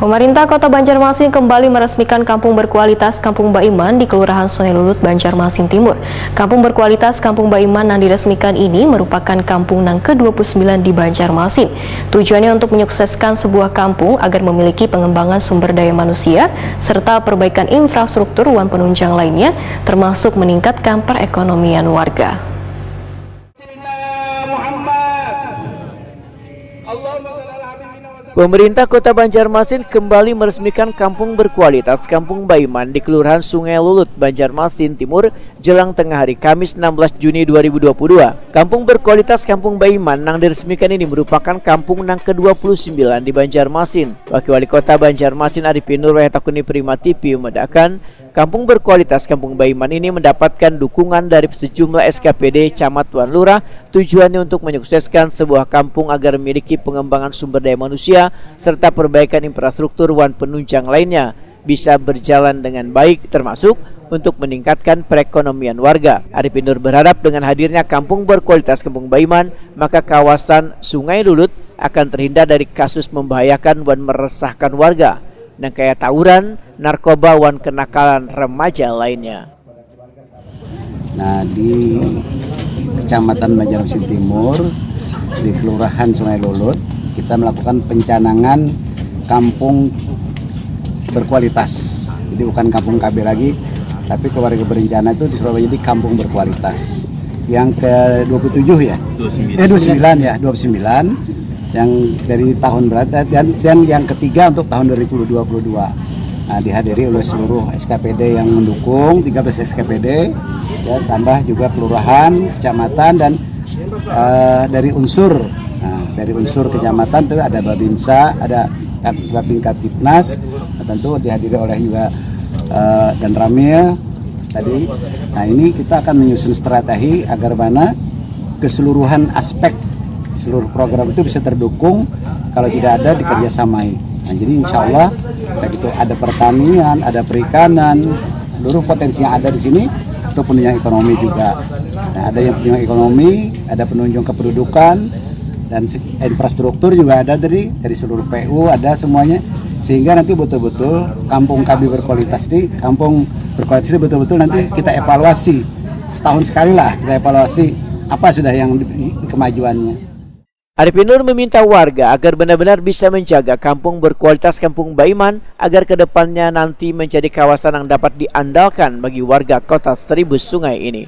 Pemerintah Kota Banjarmasin kembali meresmikan kampung berkualitas Kampung Baiman di Kelurahan Sungai Lulut, Banjarmasin Timur. Kampung berkualitas Kampung Baiman yang diresmikan ini merupakan kampung yang ke-29 di Banjarmasin. Tujuannya untuk menyukseskan sebuah kampung agar memiliki pengembangan sumber daya manusia serta perbaikan infrastruktur wan penunjang lainnya, termasuk meningkatkan perekonomian warga. Pemerintah Kota Banjarmasin kembali meresmikan kampung berkualitas Kampung Baiman di Kelurahan Sungai Lulut, Banjarmasin Timur, jelang tengah hari Kamis 16 Juni 2022. Kampung berkualitas Kampung Baiman yang diresmikan ini merupakan kampung yang ke-29 di Banjarmasin. Wakil Wali Kota Banjarmasin Arifin Nur Wahetakuni Prima TV membedakan, kampung berkualitas Kampung Baiman ini mendapatkan dukungan dari sejumlah SKPD, Camat, Wan Lurah, tujuannya untuk menyukseskan sebuah kampung agar memiliki pengembangan sumber daya manusia serta perbaikan infrastruktur wan penunjang lainnya bisa berjalan dengan baik, termasuk untuk meningkatkan perekonomian warga. Arifin Nur berharap dengan hadirnya kampung berkualitas Kampung Baiman, maka kawasan Sungai Lulut akan terhindar dari kasus membahayakan wan meresahkan warga, dan kayak tawuran, narkoba, wan kenakalan remaja lainnya. Nah, di Kecamatan Banjarmasin Timur, di Kelurahan Sungai Lulut, kita melakukan pencanangan kampung berkualitas. Jadi bukan kampung KB lagi, tapi keluarga berencana itu di Surabaya jadi kampung berkualitas. Yang ke-27 ya? 29 yang dari tahun berapa, dan yang ketiga untuk tahun 2022. Nah, dihadiri oleh seluruh SKPD yang mendukung, 13 SKPD, ya, tambah juga kelurahan, kecamatan, dan dari unsur kecamatan itu ada Babinsa, ada Babinka Tipnas, tentu dihadiri oleh juga dan Ramil tadi. Nah, ini kita akan menyusun strategi agar mana keseluruhan aspek seluruh program itu bisa terdukung, kalau tidak ada dikerjasamai. Nah, jadi insya Allah baik itu ada pertanian, ada perikanan, seluruh potensi yang ada di sini itu penunjang ekonomi juga. Nah, ada yang penunjang ekonomi, ada penunjang kependudukan, dan infrastruktur juga ada dari seluruh PU, ada semuanya, sehingga nanti betul-betul kampung KB berkualitas di kampung berkualitas ini betul-betul nanti kita evaluasi setahun sekali lah, kita evaluasi apa sudah yang kemajuannya. Arifin Nur meminta warga agar benar-benar bisa menjaga kampung berkualitas Kampung Baiman agar kedepannya nanti menjadi kawasan yang dapat diandalkan bagi warga Kota Seribu Sungai ini.